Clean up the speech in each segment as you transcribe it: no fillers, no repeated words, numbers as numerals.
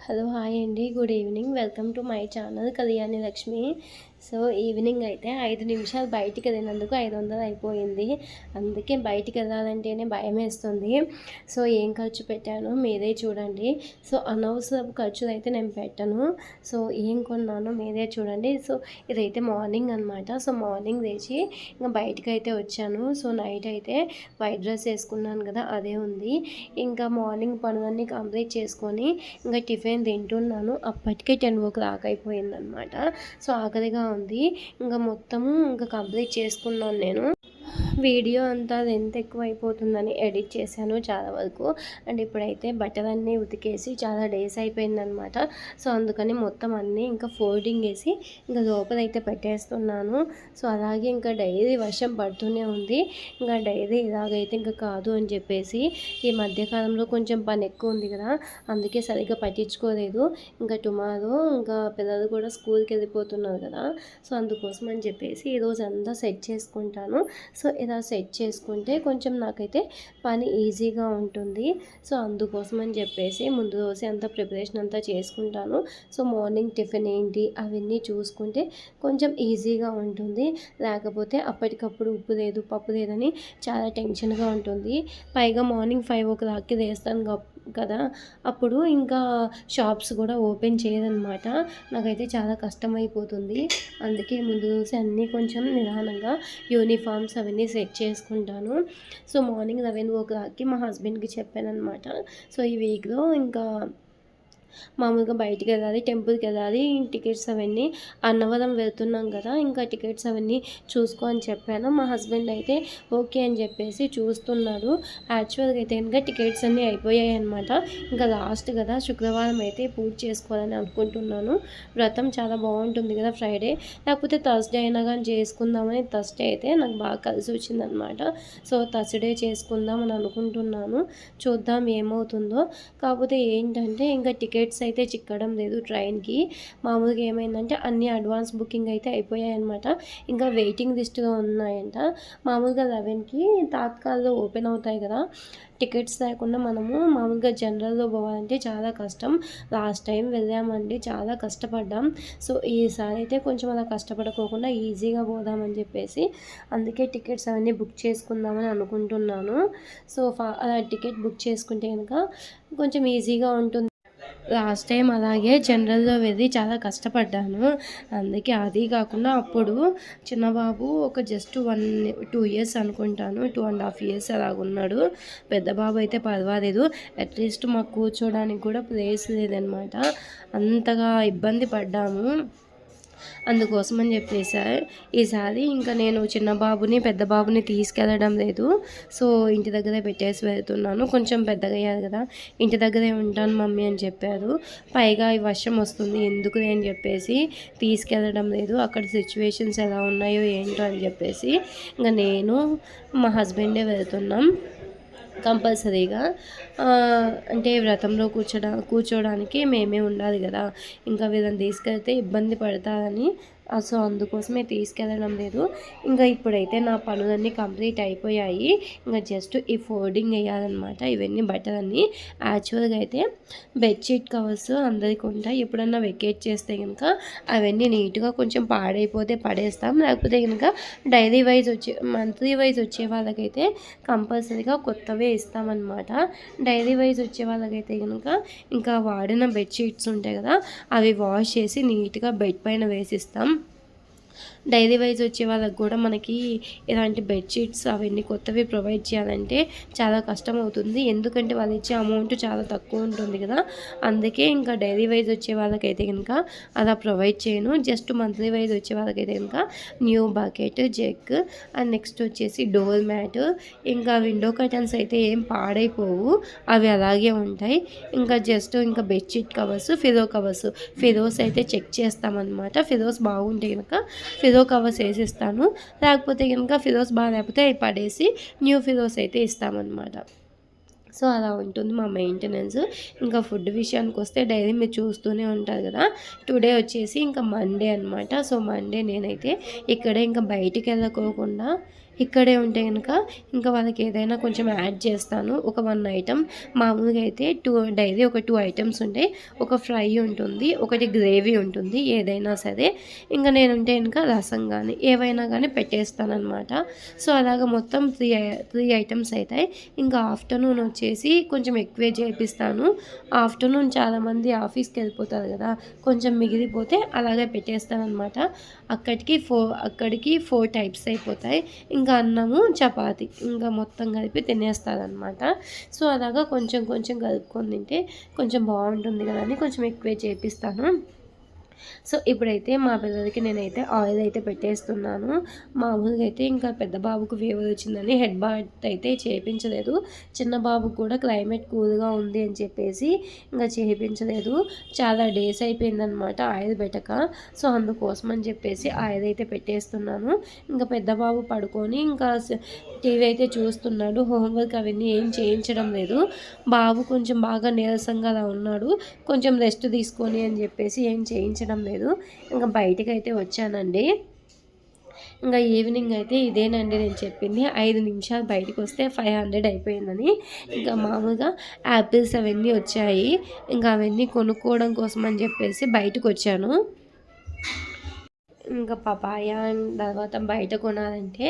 Hello hi అండి, good evening. Welcome to my channel Kalyani Lakshmi. So evening అయితే 5 నిమిషాలు బయటికి వెళ్ళినందుకు 500 అయిపోయింది. అందుకే బయటికి వెళ్ళాలంటేనే భయం వేస్తుంది. సో ఏం ఖర్చు పెట్టానో మీరే చూడండి. సో అనవసరపు ఖర్చులు అయితే నేను పెట్టను. సో ఏం కొన్నానో మీరే చూడండి. సో ఇదైతే మార్నింగ్ అనమాట. సో మార్నింగ్ లేచి ఇంకా బయటికి అయితే వచ్చాను. సో నైట్ అయితే వైట్ డ్రెస్ వేసుకున్నాను కదా, అదే ఉంది. ఇంకా మార్నింగ్ పనులన్నీ కంప్లీట్ చేసుకొని ఇంకా టిఫిన్ తింటున్నాను. అప్పటికే 10 o'clock అయిపోయిందనమాట. సో ఆకలిగా ఉంది. ఇంకా మొత్తము ఇంకా కంప్లీట్ చేసుకున్నాను నేను. వీడియో అంతా ఎంత ఎక్కువ అయిపోతుందని ఎడిట్ చేశాను చాలా వరకు. అండ్ ఇప్పుడైతే బట్టలన్నీ ఉతికేసి చాలా డేస్ అయిపోయిందనమాట. సో అందుకని మొత్తం అన్నీ ఇంకా ఫోల్డింగ్ వేసి ఇంకా లోపలైతే పెట్టేస్తున్నాను. సో అలాగే ఇంకా డైలీ వర్షం పడుతూనే ఉంది. ఇంకా డైలీ ఇలాగైతే ఇంకా కాదు అని చెప్పేసి ఈ మధ్యకాలంలో కొంచెం పని ఎక్కువ ఉంది కదా, అందుకే సరిగ్గా పట్టించుకోలేదు. ఇంకా టుమారో ఇంకా పిల్లలు కూడా స్కూల్కి వెళ్ళిపోతున్నారు కదా, సో అందుకోసం అని చెప్పేసి ఈరోజు అంతా సెట్ చేసుకుంటాను. సో ఇలా సెట్ చేసుకుంటే కొంచెం నాకైతే పని ఈజీగా ఉంటుంది. సో అందుకోసం అని చెప్పేసి ముందు రోజు అంతా ప్రిపరేషన్ అంతా చేసుకుంటాను. సో మార్నింగ్ టిఫిన్ ఏంటి అవన్నీ చూసుకుంటే కొంచెం ఈజీగా ఉంటుంది. లేకపోతే అప్పటికప్పుడు ఉప్పు లేదు పప్పు లేదని చాలా టెన్షన్గా ఉంటుంది. పైగా మార్నింగ్ 5 o'clockకి వేస్తాను కదా, అప్పుడు ఇంకా షాప్స్ కూడా ఓపెన్ చేయదనమాట. నాకైతే చాలా కష్టమైపోతుంది. అందుకే ముందు రోజు అన్నీ కొంచెం నిదానంగా యూనిఫామ్స్ అవన్నీ సెట్ చేసుకుంటాను. సో మార్నింగ్ 11 o'clockకి మా హస్బెండ్కి చెప్పాను అనమాట. సో ఈ వీక్లో ఇంకా మామూలుగా బయటికి వెళ్ళాలి, టెంపుల్కి వెళ్ళాలి, టికెట్స్ అవన్నీ అన్నవరం వెళ్తున్నాం కదా, ఇంకా టికెట్స్ అవన్నీ చూసుకో అని చెప్పాను. మా హస్బెండ్ అయితే ఓకే అని చెప్పేసి చూస్తున్నాడు. యాక్చువల్గా అయితే ఇంకా టికెట్స్ అన్నీ అయిపోయాయి అనమాట. ఇంకా లాస్ట్ కదా, శుక్రవారం అయితే పూజ చేసుకోవాలని అనుకుంటున్నాను. వ్రతం చాలా బాగుంటుంది కదా ఫ్రైడే, లేకపోతే థర్స్డే అయినా కానీ చేసుకుందామని. థర్స్డే అయితే నాకు బాగా కలిసి వచ్చిందనమాట. సో థర్స్డే చేసుకుందాం అని అనుకుంటున్నాను. చూద్దాం ఏమవుతుందో. కాకపోతే ఏంటంటే ఇంకా టికెట్స్ అయితే చిక్కడం లేదు ట్రైన్కి. మామూలుగా ఏమైందంటే అన్ని అడ్వాన్స్ బుకింగ్ అయితే అయిపోయాయి అనమాట. ఇంకా వెయిటింగ్ లిస్ట్లో ఉన్నాయంట. మామూలుగా 11కి తాత్కాల్లో ఓపెన్ అవుతాయి కదా, టికెట్స్ లేకుండా మనము మామూలుగా జనరల్లో పోవాలంటే చాలా కష్టం. లాస్ట్ టైం వెళ్ళామండి, చాలా కష్టపడ్డాం. సో ఈసారి అయితే కొంచెం అలా కష్టపడుకోకుండా ఈజీగా పోదామని చెప్పేసి అందుకే టికెట్స్ అవన్నీ బుక్ చేసుకుందామని అనుకుంటున్నాను. సో అలా టికెట్ బుక్ చేసుకుంటే కనుక కొంచెం ఈజీగా ఉంటుంది. లాస్ట్ టైం అలాగే జనరల్లో వెళ్ళి చాలా కష్టపడ్డాను. అందుకే అది కాకుండా అప్పుడు చిన్నబాబు ఒక జస్ట్ 2 years అనుకుంటాను, 2.5 years అలాగున్నాడు. పెద్ద బాబు అయితే పర్వాలేదు. అట్లీస్ట్ మాకు కూర్చోడానికి కూడా ప్లేస్ లేదనమాట. అంతగా ఇబ్బంది పడ్డాము. అందుకోసం అని చెప్పేసి ఈసారి ఇంకా నేను చిన్న బాబుని పెద్ద బాబుని తీసుకెళ్ళడం లేదు. సో ఇంటి దగ్గరే పెట్టేసి వెళ్తున్నాను. కొంచెం పెద్దగా అయ్యారు కదా, ఇంటి దగ్గరే ఉంటాను మమ్మీ అని చెప్పారు. పైగా ఈ వర్షం వస్తుంది ఎందుకు అని చెప్పేసి తీసుకెళ్ళడం లేదు. అక్కడ సిచ్యువేషన్స్ ఎలా ఉన్నాయో ఏంటో అని చెప్పేసి ఇంకా నేను మా హస్బెండే వెళ్తున్నాం కంపల్సరీగా. అంటే వ్రతంలో కూర్చోడానికి మేమే ఉండాలి కదా, ఇంకా వీళ్ళని తీసుకెళ్తే ఇబ్బంది పడతారని. సో అందుకోసమే తీసుకెళ్ళడం లేదు. ఇంకా ఇప్పుడైతే నా పనులన్నీ కంప్లీట్ అయిపోయాయి. ఇంకా జస్ట్ ఈ ఫోల్డింగ్ వేయాలన్నమాట ఇవన్నీ బట్టలన్నీ. యాక్చువల్గా అయితే బెడ్షీట్ కవర్స్ అందరికీ ఉంటాయి. ఎప్పుడన్నా వెకేట్ చేస్తే కనుక అవన్నీ నీట్గా కొంచెం పాడైపోతే పడేస్తాం. లేకపోతే కనుక డైలీ వైజ్ మంత్లీ వైజ్ వచ్చే వాళ్ళకైతే కంపల్సరీగా కొత్తవే ఇస్తామన్నమాట. డైలీ వైజ్ వచ్చే వాళ్ళకైతే కనుక ఇంకా వాడిన బెడ్షీట్స్ ఉంటాయి కదా, అవి వాష్ చేసి నీట్గా బెడ్ పైన వేసిస్తాం. డైలీ వైజ్ వచ్చే వాళ్ళకి కూడా మనకి ఇలాంటి బెడ్షీట్స్ అవన్నీ కొత్తవి ప్రొవైడ్ చేయాలంటే చాలా కష్టం అవుతుంది. ఎందుకంటే వాళ్ళు ఇచ్చే అమౌంట్ చాలా తక్కువ ఉంటుంది కదా, అందుకే ఇంకా డైలీ వైజ్ వచ్చే వాళ్ళకైతే కనుక అలా ప్రొవైడ్ చేయను. జస్ట్ మంత్లీ వైజ్ వచ్చే వాళ్ళకైతే కనుక new bucket, jug and next వచ్చేసి డోర్ మ్యాట్, ఇంకా విండో కర్టన్స్ అయితే ఏం పాడైపోవు, అవి అలాగే ఉంటాయి. ఇంకా జస్ట్ ఇంకా బెడ్షీట్ కవర్స్, ఫిలోస్ అయితే చెక్ చేస్తామన్నమాట. ఫిలోస్ బాగుంటాయి కనుక ఫిలో కవర్స్ వేసిస్తాను. లేకపోతే కనుక ఫిలోస్ బాగాలేకపోతే అవి పడేసి న్యూ ఫిలోస్ అయితే ఇస్తామన్నమాట. సో అలా ఉంటుంది మా మెయింటెనెన్స్. ఇంకా ఫుడ్ విషయానికి వస్తే డైలీ మీరు చూస్తూనే ఉంటారు కదా. టుడే వచ్చేసి ఇంకా మండే అనమాట. సో మండే నేనైతే ఇక్కడే ఇంకా బయటికి వెళ్ళకోకుండా ఇక్కడే ఉంటే కనుక ఇంకా వాళ్ళకి ఏదైనా కొంచెం యాడ్ చేస్తాను. ఒక 1 ఐటెం మామూలుగా అయితే డైలీ ఒక 2 ఐటెమ్స్ ఉంటాయి. ఒక ఫ్రై ఉంటుంది, ఒకటి గ్రేవీ ఉంటుంది, ఏదైనా సరే. ఇంకా నేనుంటే కనుక రసం కానీ ఏవైనా కానీ పెట్టేస్తానమాట. సో అలాగ మొత్తం 3 ఐటమ్స్ అవుతాయి. ఇంకా ఆఫ్టర్నూన్ వచ్చేసి కొంచెం ఎక్కువే చేపిస్తాను. ఆఫ్టర్నూన్ చాలామంది ఆఫీస్కి వెళ్ళిపోతారు కదా, కొంచెం మిగిలిపోతే అలాగే పెట్టేస్తానమాట. అక్కడికి 4 టైప్స్ అయిపోతాయి. ఇంకా అన్నము చపాతి ఇంకా మొత్తం కలిపి తినేస్తారనమాట. సో అలాగా కొంచెం కొంచెం కలుపుకొని తింటే కొంచెం బాగుంటుంది కదా అని కొంచెం ఎక్కువే చేపిస్తాను. సో ఇప్పుడైతే మా పిల్లలకి నేనైతే ఆయిల్ అయితే పెట్టేస్తున్నాను. మామూలుగా అయితే ఇంకా పెద్ద బాబుకు ఫీవర్ వచ్చిందని హెడ్ బాత్ అయితే చేయించలేదు. చిన్న బాబుకు కూడా క్లైమేట్ కూల్గా ఉంది అని చెప్పేసి ఇంకా చేయించలేదు. చాలా డేస్ అయిపోయిందనమాట ఆయిల్ పెట్టక. సో అందుకోసం అని చెప్పేసి ఆయిల్ అయితే పెట్టేస్తున్నాను. ఇంకా పెద్ద బాబు పడుకొని ఇంకా టీవీ అయితే చూస్తున్నాడు. హోంవర్క్ అవన్నీ ఏం చేయించడం లేదు. బాబు కొంచెం బాగా నీరసంగా అలా ఉన్నాడు. కొంచెం రెస్ట్ తీసుకొని అని చెప్పేసి ఏం చేయించడం లేదు. ఇంకా బయటకు అయితే వచ్చానండి. ఇంకా ఈవినింగ్ అయితే ఇదేనండి నేను చెప్పింది. 5 నిమిషాలు బయటకు వస్తే 500 అయిపోయిందని. ఇంకా మామూలుగా యాపిల్స్ అవన్నీ వచ్చాయి. ఇంకా అవన్నీ కొనుక్కోవడం కోసం అని చెప్పేసి బయటకు వచ్చాను. ఇంకా పపాయ తర్వాత బయట కొనాలంటే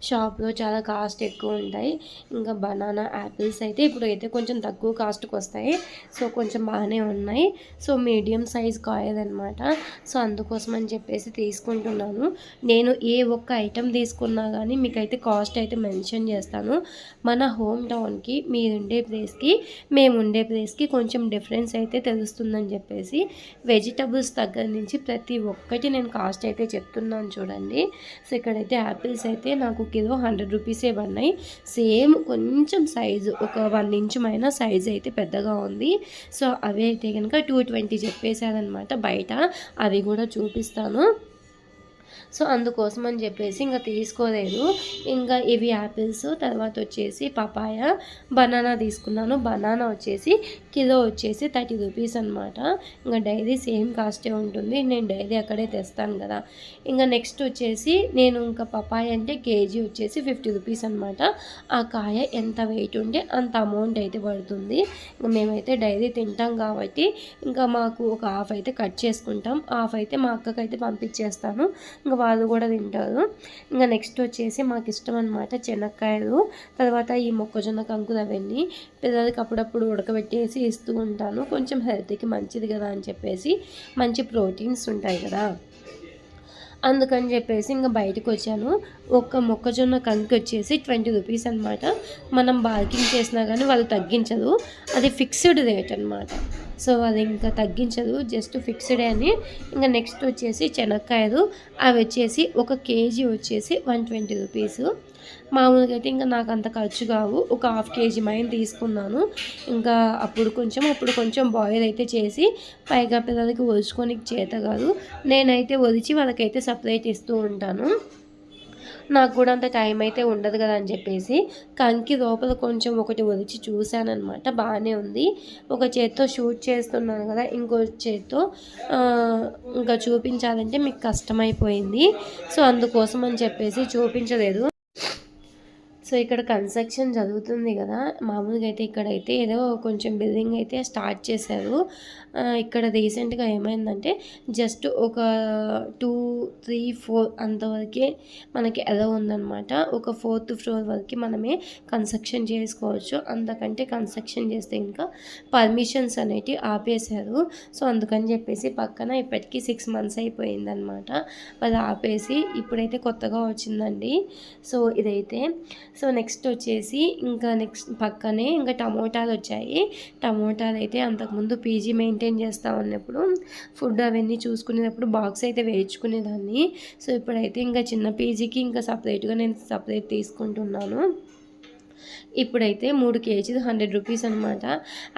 షాప్లో చాలా కాస్ట్ ఎక్కువ ఉంటాయి. ఇంకా బనానా యాపిల్స్ అయితే ఇప్పుడైతే కొంచెం తక్కువ కాస్ట్కి వస్తాయి. సో కొంచెం బాగానే ఉన్నాయి. సో మీడియం సైజ్ కాయలన్నమాట. సో అందుకోసం అని చెప్పేసి తీసుకుంటున్నాను. నేను ఏ ఒక్క ఐటెం తీసుకున్నా కానీ మీకైతే కాస్ట్ అయితే మెన్షన్ చేస్తాను. మన హోమ్ టౌన్కి మీరుండే ప్లేస్కి మేముండే ప్లేస్కి కొంచెం డిఫరెన్స్ అయితే తెలుస్తుందని చెప్పేసి వెజిటబుల్స్ దగ్గర నుంచి ప్రతి ఒక్కటి నేను కాస్ట్ అయితే చెప్తున్నాను చూడండి. సో ఇక్కడైతే యాపిల్స్ అయితే నాకు కిలో 100 రూపీసే పడినాయి. సేమ్ కొంచెం సైజు ఒక 1 ఇంచ్ మైన సైజు అయితే పెద్దగా ఉంది. సో అవి అయితే కనుక 220 చెప్పేశారనమాట బయట. అవి కూడా చూపిస్తాను. సో అందుకోసం అని చెప్పేసి ఇంకా తీసుకోలేదు. ఇంకా ఇవి యాపిల్స్, తర్వాత వచ్చేసి పపాయ, బనానా తీసుకున్నాను. బనానా వచ్చేసి కిలో వచ్చేసి 30 రూపీస్ అనమాట. ఇంకా డైలీ సేమ్ కాస్టే ఉంటుంది. నేను డైలీ అక్కడే తెస్తాను కదా. ఇంకా నెక్స్ట్ వచ్చేసి నేను ఇంకా పపాయ అంటే కేజీ వచ్చేసి 50 రూపీస్ అనమాట. ఆ కాయ ఎంత వెయిట్ ఉంటే అంత అమౌంట్ అయితే పడుతుంది. ఇంకా మేమైతే డైలీ తింటాం కాబట్టి ఇంకా మాకు ఒక హాఫ్ అయితే కట్ చేసుకుంటాం. హాఫ్ అయితే మా అక్కకైతే పంపించేస్తాను. ఇంకా వాళ్ళు కూడా తింటారు. ఇంకా నెక్స్ట్ వచ్చేసి మాకు ఇష్టం అనమాట శనక్కాయలు, తర్వాత ఈ మొక్కజొన్న కంకులు అవన్నీ పిల్లలకి అప్పుడప్పుడు ఉడకబెట్టేసి ఇస్తూ ఉంటాను. కొంచెం హెల్త్కి మంచిది కదా అని చెప్పేసి, మంచి ప్రోటీన్స్ ఉంటాయి కదా, అందుకని చెప్పేసి ఇంకా బయటకు వచ్చాను. ఒక మొక్కజొన్న కంకి వచ్చేసి 20 రూపీస్ అనమాట. మనం బార్గింగ్ చేసినా కానీ వాళ్ళు తగ్గించదు. అది ఫిక్స్డ్ రేట్ అనమాట. సో అది ఇంకా తగ్గించదు, జస్ట్ ఫిక్స్డే అని. ఇంకా నెక్స్ట్ వచ్చేసి శనక్కాయలు, అవి వచ్చేసి ఒక కేజీ వచ్చేసి 120 రూపీస్. మామూలుగా అయితే ఇంకా నాకు అంత ఖర్చు కావు. ఒక హాఫ్ కేజీ మైన్ తీసుకున్నాను. ఇంకా అప్పుడు కొంచెం బాయిల్ అయితే చేసి పైగా పిల్లలకి ఒలుచుకొని చేత కాదు, నేనైతే ఒలిచి వాళ్ళకైతే సపరేట్ ఇస్తూ ఉంటాను. నాకు కూడా అంత టైం అయితే ఉండదు కదా అని చెప్పేసి కంకి లోపల కొంచెం ఒకటి ఒలిచి చూశానమాట. బాగానే ఉంది. ఒక చేత్తో షూట్ చేస్తున్నాను కదా, ఇంకో చేత్తో ఇంకా చూపించాలంటే మీకు కష్టమైపోయింది. సో అందుకోసం అని చెప్పేసి చూపించలేదు. సో ఇక్కడ కన్స్ట్రక్షన్ జరుగుతుంది కదా, మామూలుగా అయితే ఇక్కడైతే ఏదో కొంచెం బిల్డింగ్ అయితే స్టార్ట్ చేశారు. ఇక్కడ రీసెంట్గా ఏమైందంటే జస్ట్ ఒక 2, 3, 4 అంతవరకే మనకి ఎలా ఉందన్నమాట. ఒక 4th ఫ్లోర్ వరకు మనమే కన్స్ట్రక్షన్ చేసుకోవచ్చు. అంతకంటే కన్స్ట్రక్షన్ చేస్తే ఇంకా పర్మిషన్స్ అనేవి ఆపేశారు. సో అందుకని చెప్పేసి పక్కన ఇప్పటికీ 6 మంత్స్ అయిపోయిందనమాట వాళ్ళు ఆపేసి. ఇప్పుడైతే కొత్తగా వచ్చిందండి. సో ఇదైతే సో నెక్స్ట్ వచ్చేసి ఇంకా నెక్స్ట్ పక్కనే ఇంకా టమోటాలు వచ్చాయి. టమోటాలు అయితే అంతకుముందు పీజీ మెయింటైన్ చేస్తూ ఉన్నప్పుడు ఫుడ్ అవన్నీ చూసుకునేటప్పుడు బాక్స్ అయితే వేయించుకునేదాన్ని. సో ఇప్పుడైతే ఇంకా చిన్న పీజీకి ఇంకా సపరేట్గా నేను తీసుకుంటున్నాను. ఇప్పుడైతే 3 కేజీలు 100 రూపీస్ అనమాట.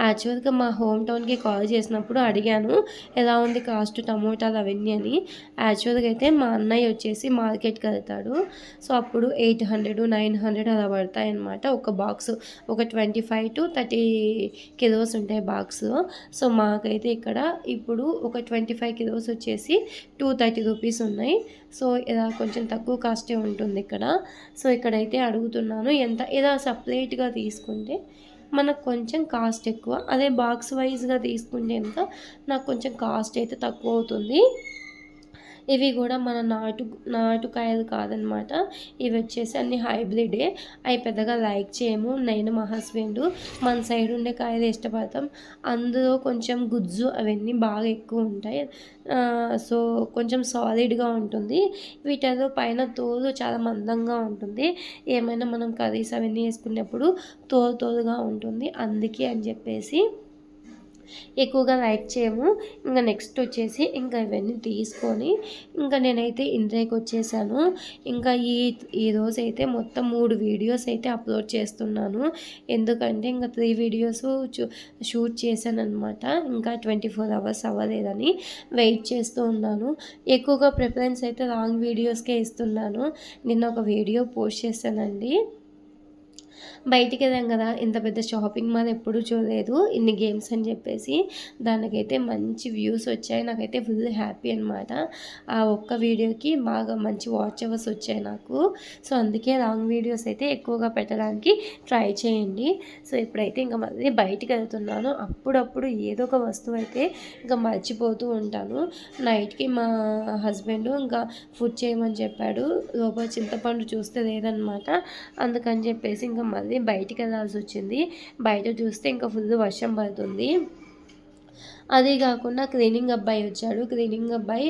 యాక్చువల్గా మా హోమ్ టౌన్కి కాల్ చేసినప్పుడు అడిగాను ఎలా ఉంది కాస్ట్ టమోటాలు అవన్నీ అని. యాక్చువల్గా అయితే మా అన్నయ్య వచ్చేసి మార్కెట్కి వెళ్తాడు. సో అప్పుడు 800 900 అలా పడతాయి అనమాట ఒక బాక్స్. ఒక 25 to 30 కిలోస్ ఉంటాయి బాక్స్లో. సో మాకైతే ఇక్కడ ఇప్పుడు ఒక 25 కిలోస్ వచ్చేసి 230 రూపీస్ ఉన్నాయి. సో ఇలా కొంచెం తక్కువ కాస్టే ఉంటుంది ఇక్కడ. సో ఇక్కడైతే అడుగుతున్నాను ఎంత. ఇలా సపరేట్గా తీసుకుంటే మనకు కొంచెం కాస్ట్ ఎక్కువ, అదే బాక్స్ వైజ్గా తీసుకుంటే ఇంకా నాకు కొంచెం కాస్ట్ అయితే తక్కువ అవుతుంది. ఇవి కూడా మన నాటుకాయలు కాదనమాట. ఇవి వచ్చేసి అన్ని హైబ్రిడే. అవి పెద్దగా లైక్ చేయము. నేను మా హస్బెండ్ మన సైడ్ ఉండే కాయలు ఇష్టపడతాం. అందులో కొంచెం గుజ్జు అవన్నీ బాగా ఎక్కువ ఉంటాయి. సో కొంచెం సాలిడ్గా ఉంటుంది. వీటిలో పైన తోలు చాలా మందంగా ఉంటుంది. ఏమైనా మనం కర్రీస్ అవన్నీ వేసుకున్నప్పుడు తోలుగా ఉంటుంది. అందుకే అని చెప్పేసి ఎక్కువగా లైక్ చేయము. ఇంకా నెక్స్ట్ వచ్చేసి ఇంకా ఇవన్నీ తీసుకొని ఇంకా నేనైతే ఇంట్లోకి వచ్చేసాను. ఇంకా ఈ రోజు అయితే మొత్తం 3 వీడియోస్ అయితే అప్లోడ్ చేస్తున్నాను. ఎందుకంటే ఇంకా 3 వీడియోస్ షూట్ చేశాను అనమాట. ఇంకా 24 అవర్స్ అవ్వలేదని వెయిట్ చేస్తూ ఉన్నాను. ఎక్కువగా ప్రిఫరెన్స్ అయితే లాంగ్ వీడియోస్కే ఇస్తున్నాను. నిన్న ఒక వీడియో పోస్ట్ చేశానండి. బయటికి వెళ్ళాం కదా, ఇంత పెద్ద షాపింగ్ మాల్ ఎప్పుడూ చూడలేదు ఇన్ని గేమ్స్ అని చెప్పేసి. దానికైతే మంచి వ్యూస్ వచ్చాయి. నాకైతే ఫుల్ హ్యాపీ అనమాట. ఆ ఒక్క వీడియోకి బాగా మంచి వాచ్ అవర్స్ వచ్చాయి నాకు. సో అందుకే లాంగ్ వీడియోస్ అయితే ఎక్కువగా పెట్టడానికి ట్రై చేయండి. సో ఇప్పుడైతే ఇంకా మళ్ళీ బయటికి వెళ్తున్నాను. అప్పుడప్పుడు ఏదో ఒక వస్తువు అయితే ఇంకా మర్చిపోతూ ఉంటాను. నైట్కి మా హస్బెండ్ ఇంకా ఫుడ్ చేయమని చెప్పాడు. లోపల చింతపండు చూస్తే లేదనమాట. అందుకని చెప్పేసి ఇంకా మళ్ళీ బయటికి వెళ్ళాల్సి వచ్చింది. బయట చూస్తే ఇంకా ఫుల్ వర్షం పడుతుంది. అదే కాకుండా క్లీనింగ్ అబ్బాయి వచ్చాడు. క్లీనింగ్ అబ్బాయి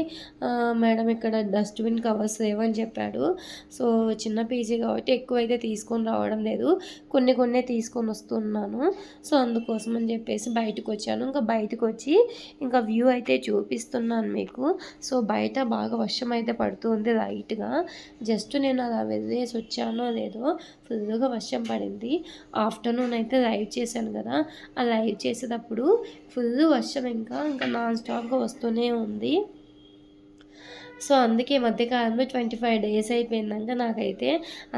మేడం ఇక్కడ డస్ట్బిన్ కవర్స్ లేవని చెప్పాడు. సో చిన్న పీజీ కాబట్టి ఎక్కువైతే తీసుకొని రావడం లేదు, కొన్ని తీసుకొని వస్తున్నాను. సో అందుకోసం అని చెప్పేసి బయటకు వచ్చాను. ఇంకా బయటకు వచ్చి ఇంకా వ్యూ అయితే చూపిస్తున్నాను మీకు. సో బయట బాగా వర్షం అయితే పడుతుంది లైట్గా. జస్ట్ నేను అలా వెళ్ళేసి వచ్చానో లేదో ఫుల్గా వర్షం పడింది. ఆఫ్టర్నూన్ అయితే లైవ్ చేశాను కదా, ఆ లైవ్ చేసేటప్పుడు ఫుల్ వర్షం ఇంకా నాన్ స్టాప్గా వస్తూనే ఉంది. సో అందుకే మధ్యకాలంలో 25 డేస్ అయిపోయిందంటే నాకైతే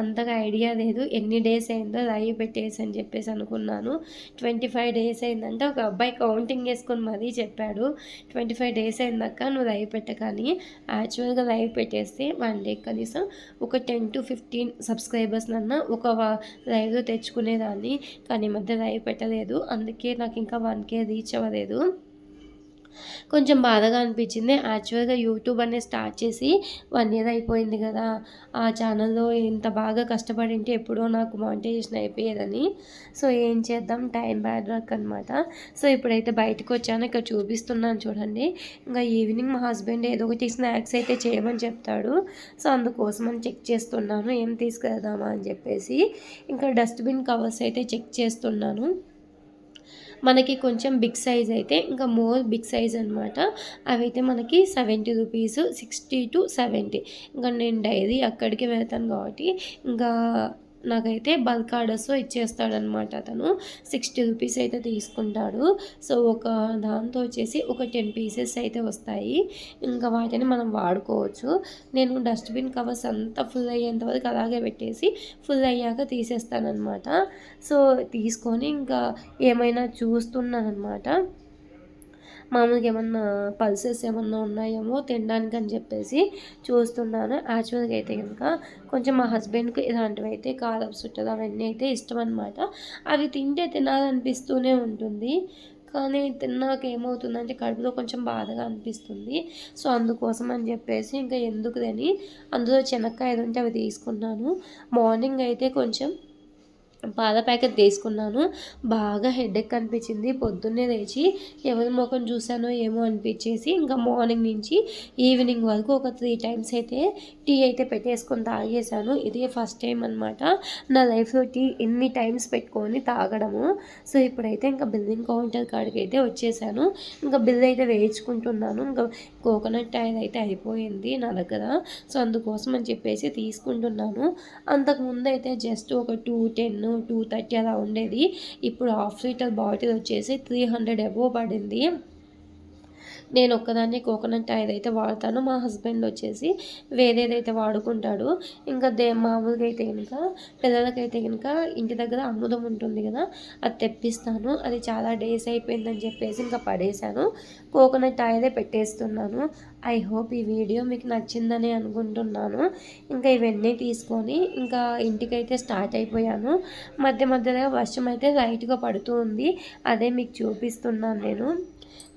అంతగా ఐడియా లేదు ఎన్ని డేస్ అయిందో లైవ్ పెట్టేసి అని చెప్పేసి అనుకున్నాను. 25 డేస్ అయిందంటే ఒక అబ్బాయి కౌంటింగ్ వేసుకొని మరీ చెప్పాడు, 25 డేస్ అయిందాక నువ్వు లైవ్ పెట్టకని. యాక్చువల్గా లైవ్ పెట్టేస్తే 1 డే కనీసం ఒక 10 to 15 సబ్స్క్రైబర్స్ నన్న ఒక లైవ్లో తెచ్చుకునేదాన్ని. కానీ మధ్య లైవ్ పెట్టలేదు, అందుకే నాకు ఇంకా 1K రీచ్ అవ్వలేదు. కొంచెం బాధగా అనిపించింది. యాక్చువల్గా యూట్యూబ్ అనేది స్టార్ట్ చేసి 1 year అయిపోయింది కదా, ఆ ఛానల్లో ఇంత బాగా కష్టపడింటే ఎప్పుడో నాకు మానిటైజేషన్ అయిపోయేదని. సో ఏం చేద్దాం, టైం బ్యాడ్ లక్ అనమాట. సో ఇప్పుడైతే బయటకు వచ్చాను, ఇక్కడ చూపిస్తున్నాను చూడండి. ఇంకా ఈవినింగ్ మా హస్బెండ్ ఏదో ఒకటి స్నాక్స్ అయితే చేయమని చెప్తాడు. సో అందుకోసం అని చెక్ చేస్తున్నాను ఏం తీసుకెళ్దామా అని చెప్పేసి. ఇంకా డస్ట్బిన్ కవర్స్ అయితే చెక్ చేస్తున్నాను. మనకి కొంచెం బిగ్ సైజ్ అయితే ఇంకా మోర్ బిగ్ సైజ్ అనమాట. అవి అయితే మనకి 70 రూపీస్, 60 to 70. ఇంకా నేను డైలీ అక్కడికి వెళ్తాను కాబట్టి ఇంకా నాకైతే బల్క్ ఆర్డర్స్ ఇచ్చేస్తాడనమాట. అతను 60 రూపీస్ అయితే తీసుకుంటాడు. సో ఒక దాంతో వచ్చేసి ఒక 10 పీసెస్ అయితే వస్తాయి. ఇంకా వాటిని మనం వాడుకోవచ్చు. నేను డస్ట్బిన్ కవర్స్ అంతా ఫుల్ అయ్యేంత వరకు అలాగే పెట్టేసి ఫుల్ అయ్యాక తీసేస్తానమాట. సో తీసుకొని ఇంకా ఏమైనా చూస్తున్నానమాట. మామూలుగా ఏమన్నా పల్సెస్ ఏమన్నా ఉన్నాయేమో తినడానికి అని చెప్పేసి చూస్తున్నాను. యాక్చువల్గా అయితే కనుక కొంచెం మా హస్బెండ్కి ఇలాంటివి అయితే కారం సుట్టలు అవన్నీ అయితే ఇష్టం అనమాట. అవి తింటే తినాలనిపిస్తూనే ఉంటుంది, కానీ తిన్నాక ఏమవుతుందంటే కడుపులో కొంచెం బాధగా అనిపిస్తుంది. సో అందుకోసం అని చెప్పేసి ఇంకా ఎందుకుదని అందులో శనక్కాయలు ఉంటే అవి తీసుకున్నాను. మార్నింగ్ అయితే కొంచెం పాల ప్యాకెట్ తీసుకున్నాను. బాగా హెడేక్ అనిపించింది. పొద్దున్నే లేచి ఎవరి ముఖం చూసానో ఏమో అనిపించేసి ఇంకా మార్నింగ్ నుంచి ఈవినింగ్ వరకు ఒక 3 times అయితే టీ అయితే పెట్టేసుకొని తాగేసాను. ఇదే ఫస్ట్ టైం అనమాట నా లైఫ్లో టీ ఎన్ని టైమ్స్ పెట్టుకొని తాగడము. సో ఇప్పుడైతే ఇంకా బిల్లింగ్ కౌంటర్ కాడికి అయితే వచ్చేసాను. ఇంకా బిల్ అయితే వేయించుకుంటున్నాను. ఇంకా కోకోనట్ ఆయిల్ అయితే అయిపోయింది నా దగ్గర. సో అందుకోసం అని చెప్పేసి తీసుకుంటున్నాను. అంతకుముందు అయితే జస్ట్ ఒక 210 230 అలా ఉండేది. ఇప్పుడు హాఫ్ లీటర్ బాటిల్ వచ్చేసి 300 అబోవ్ పడింది. నేను ఒక్కదాన్నే కోకోనట్ ఆయిల్ అయితే వాడతాను. మా హస్బెండ్ వచ్చేసి వేరేదైతే వాడుకుంటాడు. ఇంకా మామూలుగా అయితే కనుక పిల్లలకైతే కనుక ఇంటి దగ్గర అమృతం ఉంటుంది కదా, అది తెప్పిస్తాను. అది చాలా డేస్ అయిపోయిందని చెప్పేసి ఇంకా పడేశాను. కోకోనట్ ఆయిలే పెట్టేస్తున్నాను. ఐ హోప్ ఈ వీడియో మీకు నచ్చిందని అనుకుంటున్నాను. ఇంకా ఇవన్నీ తీసుకొని ఇంకా ఇంటికైతే స్టార్ట్ అయిపోయాను. మధ్య మధ్యలో వర్షం అయితే లైట్గా పడుతూ ఉంది. అదే మీకు చూపిస్తున్నాను నేను.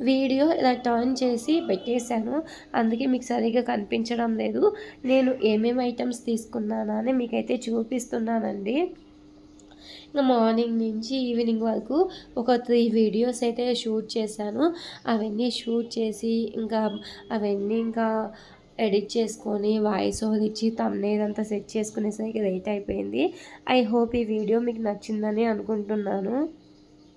వీడియో ఇలా టర్న్ చేసి పెట్టేశాను, అందుకే మీకు సరిగ్గా కనిపించడం లేదు. నేను ఏమేమి ఐటమ్స్ తీసుకున్నానా అని మీకైతే చూపిస్తున్నానండి. ఇంకా మార్నింగ్ నుంచి ఈవినింగ్ వరకు ఒక 3 వీడియోస్ అయితే షూట్ చేశాను. అవన్నీ షూట్ చేసి ఇంకా అవన్నీ ఇంకా ఎడిట్ చేసుకొని వాయిస్ ఓవర్ ఇచ్చి థంబ్నెయిల్ అంతా సెట్ చేసుకునేసరికి లేట్ అయిపోయింది. ఐ హోప్ ఈ వీడియో మీకు నచ్చిందని అనుకుంటున్నాను.